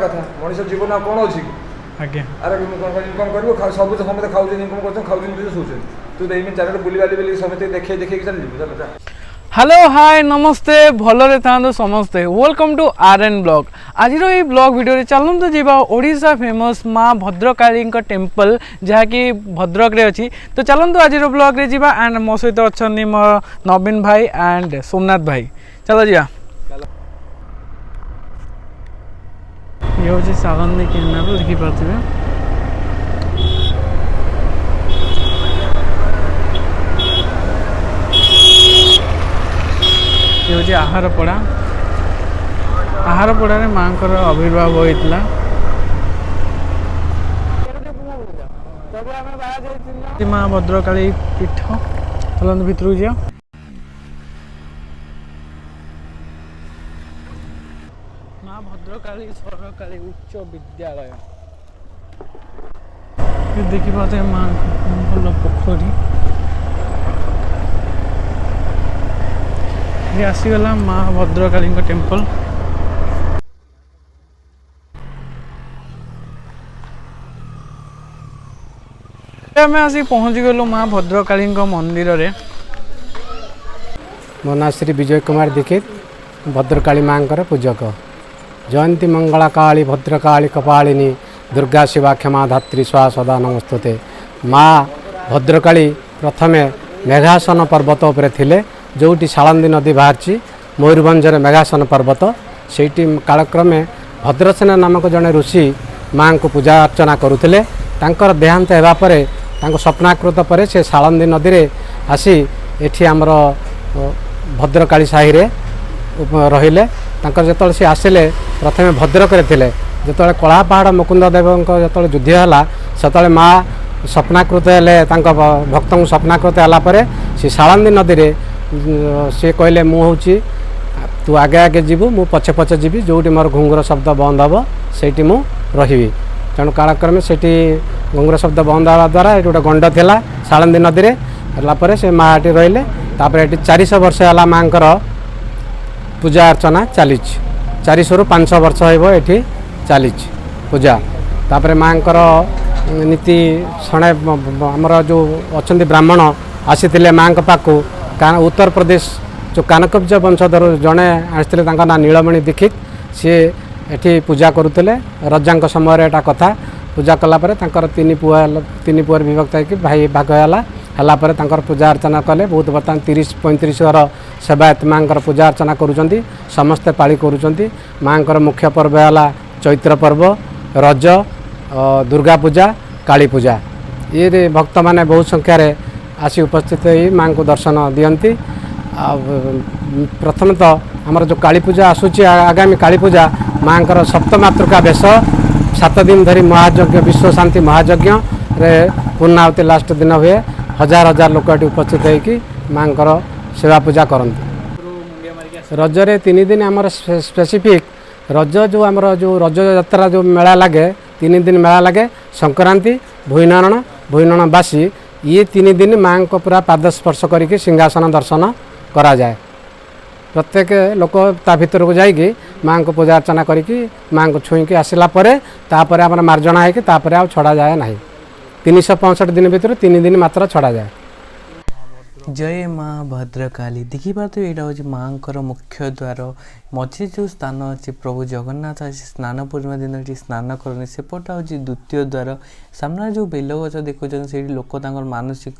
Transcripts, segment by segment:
କଥା ମଣିଷ ଜୀବନ କଣ ଅଛି ଆଜ୍ଞା ଆରେ ଇନକମ୍ କରିବ ସବୁ ତ ସମସ୍ତେ ଖାଉଛନ୍ତି ଇନକମ୍ କରୁଛନ୍ତି ଖାଉଛନ୍ତି ଶୋଉଛନ୍ତି ତୁ ତ ଏମିତି ଚାରିଆଡ଼େ ବୁଲିବାଲି ସମସ୍ତେ ଦେଖେଇକି ଚାଲିଯିବୁ ଚାଲ। हेलो हाय नमस्ते भलरे था समस्ते वेलकम टू आरएन ब्लॉग आज ये ब्लॉग वीडियो रे चलूँ तो जीवा ओडिशा फेमस माँ भद्रकाली टेम्पल जहाँकि भद्रक रे अच्छी तो चलूँ आज ब्लॉग रे जीवा एंड मो सहित अच्छा मो नवीन भाई एंड सोमनाथ भाई चलो जीवा ये हूँ सालंदी कैनाल देखिपे ये हूँ आहारपड़ा आहारपड़ा माँ आविर्भाव होता माँ भद्रकाली पीठ चलते भितर जा माँ भद्रकाली सरकारी उच्च विद्यालय देखिए माँ भल पोखरी ये आसीगला माँ भद्रकाली टेम्पल आम आसी पहुँच गलु माँ भद्रकाली मंदिर रे मो ना श्री विजय कुमार दीक्षित भद्रकाली माँ पूजक जयंती मंगला काली भद्रकाली कपालिनी दुर्गा शिवा क्षमा धात्री स्वा सदा नमस्तुते। माँ भद्रकाली प्रथमे मेघासन पर्वत उपरे थिले जोटी सालंदी नदी बाहरी मयूरभंजर मेघासन पर्वत से कालक्रमे भद्रसेना नामक जड़े ऋषि माँ को पूजा अर्चना करुले देहांत होगापर स्वप्नाकृत पर से सालंदी नदी रे आसी एठी आमर भद्रकाली साही रे रहिले जो सी आसिले प्रथमे भद्रक थे जो कला पहाड़ मुकुंद देव जो युद्ध है से माँ स्वप्नाकृत हेले भक्त को स्वप्नाकृत है सी सालंदी नदी रे सी कहले मु हूँ तू आगे आगे जीवु मु पछे पछे जीवी जोटी मोर घुंगुर शब्द बंद हम से रही तेणु कालक्रमे से घुंगुर शब्द बंद हवा द्वारा ये गोटे गंड थिला सालंदी नदी रे से माँ ये रहिले तापर ये 400 वर्ष है माँ पूजा अर्चना चली 400 ରୁ 500 वर्ष होठी चली पूजा तापर माँ नीति शणे आमर जो अच्छा ब्राह्मण आसी माँ पाखु उत्तर प्रदेश जो कानकब्ज वंशधर जड़े आसते ना नीलमणि दीक्षित सी एठी पूजा करुले रजा समय एटा कथा पूजा कलापर तीन पुअर विभक्त हो भाई भाग है पूजा अर्चना कले बहुत बर्तमान 30-35 घर सेवायत माँ पूजा अर्चना करुँच समस्ते पाली करुँच माँ मुख्य पर्व है चैत्र पर्व रज दुर्गा पूजा काली पूजा ये भक्त मैंने बहुत संख्यार आसी उपस्थित हो माँ को दर्शन दियंती प्रथम तो आमर जो काली पूजा आसूची आगामी काली पूजा माँ सप्तमातृका बेश 7 दिन धरी महायज्ञ विश्व शांति महायज्ञ रे पूर्णावती लास्ट दिन हुए हजार हजार लोक ये उपस्थित होगी माँ सेवा पूजा करती रजरे 3 दिन आमर स्पेसिफिक रज जो आमर जो रज यात्रा जो मेला लगे 3 दिन मेला लगे संक्रांति भुईनण बासी ये 3 दिन माँ को पूरा पाद स्पर्श करके सिंहासन दर्शन करा जाए प्रत्येक लोक ता भीतर को जाइए माँ को पूजा अर्चना करी माँ को छुईकी आसला तापर आम मार्जना होकर आ छड़ा जाए ना 365 दिन भीतर 3 दिन मात्र छड़ा जाए। जय माँ भद्रकाली देखिपा तो यहाँ हूँ माँ मुख्य द्वार मझे जो स्थान अच्छे प्रभु जगन्नाथ आज स्नान पूर्णिमा दिन ये स्नान करनी सेपटा हूँ द्वितीय द्वार सामने जो बेल गच देखुं से लोक मानसिक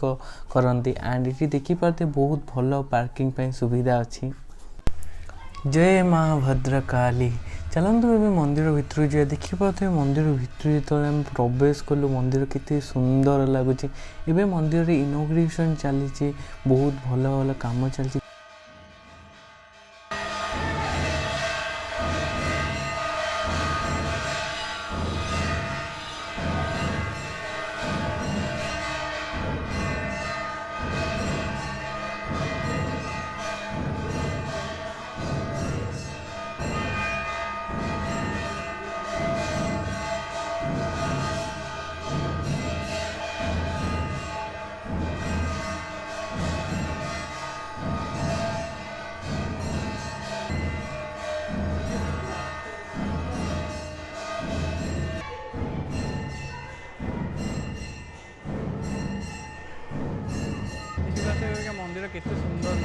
करती एंड ये देखिपारे बहुत भल पार्किंग सुविधा अच्छी। जय माँ भद्रकाली चलतु ए मंदिर भितर जा देखिए मंदिर भितर जो प्रवेश कलु मंदिर केते सुंदर लगुच एवं मंदिर इनॉग्रेशन चली बहुत भल भल काम चलती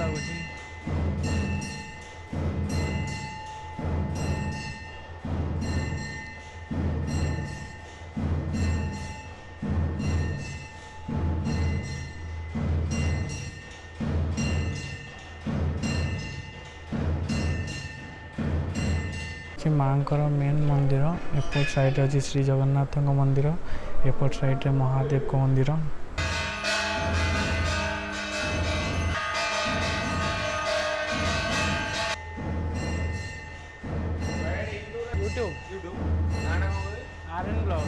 ଲାଗୁଛି। ମାଙ୍କର ମେନ୍ ମନ୍ଦିର ଏପଟ ସାଇଡ଼୍ ଅଛି ଶ୍ରୀ ଜଗନ୍ନାଥଙ୍କ ମନ୍ଦିର, ଏପଟ ସାଇଡ଼୍ରେ ମହାଦେବଙ୍କ ମନ୍ଦିର। आरएन ब्लॉग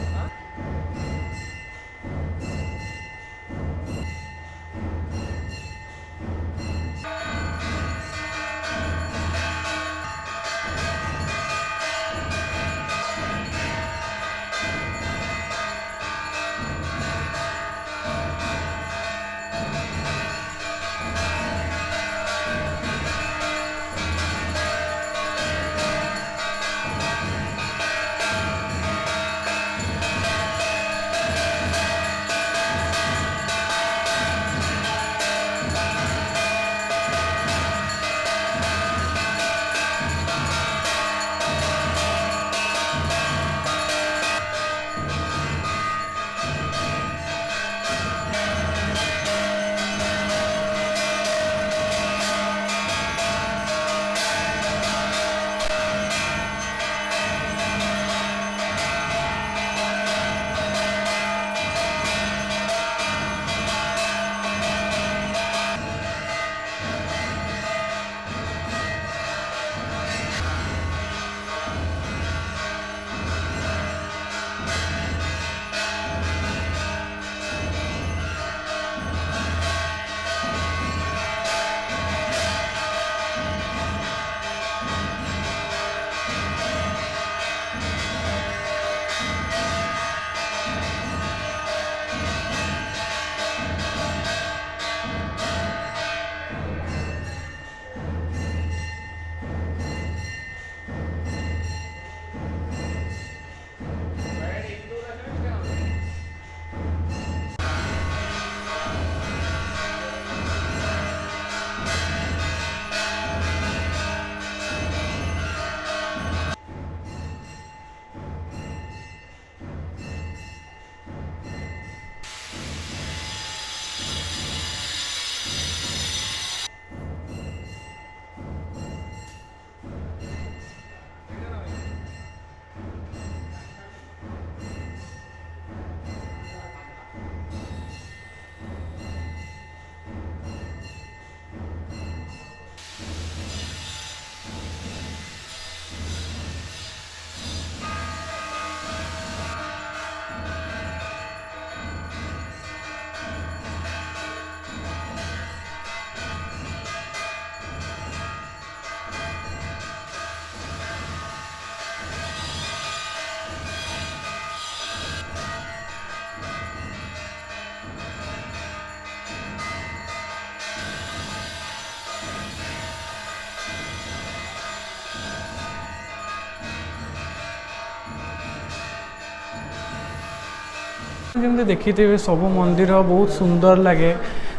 जमी देखिए सब मंदिर बहुत सुंदर लगे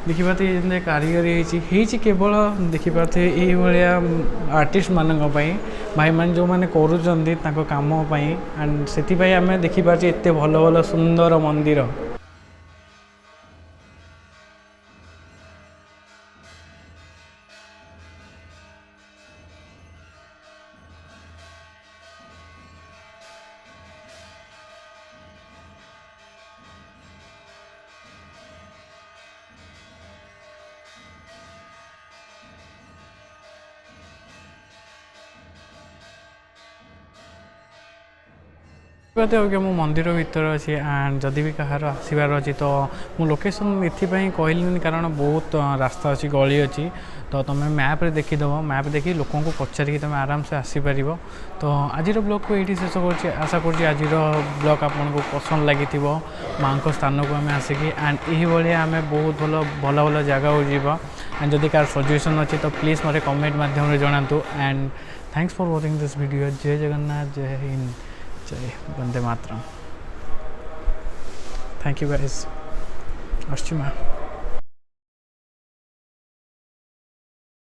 देखिपारे जमी कारीगरी होती केवल देखिपारे ये आर्टिस्ट मानक भाई मान जो मैंने करुँच काम एंड से आम देखिपारे एत भल भल सुंदर मंदिर। मो मंदिर भीतर अच्छे एंड जदि भी कहार आसबार अच्छी तो मो लोकेशन ये कहली कारण बहुत रास्ता अच्छी गली अच्छी तो तुम मैप्रे देखीदेव मैप देखी लोक पचारिकी तुम आराम से आसीपर। तो आज ब्लॉग को ये शेष कर आशा कर आज ब्लॉग आपको पसंद लगी माँ को स्थान को आम आसिकी एंड ये आम बहुत भल भल भल जगह जावा एंड जदि कार सजेसन अच्छी तो प्लीज़ मत कमेंट मध्यम जनातु and thanks for watching this video. जय जगन्नाथ, जय हिंद, जय Vande Mataram. Thank you guys. अस्ची माँ।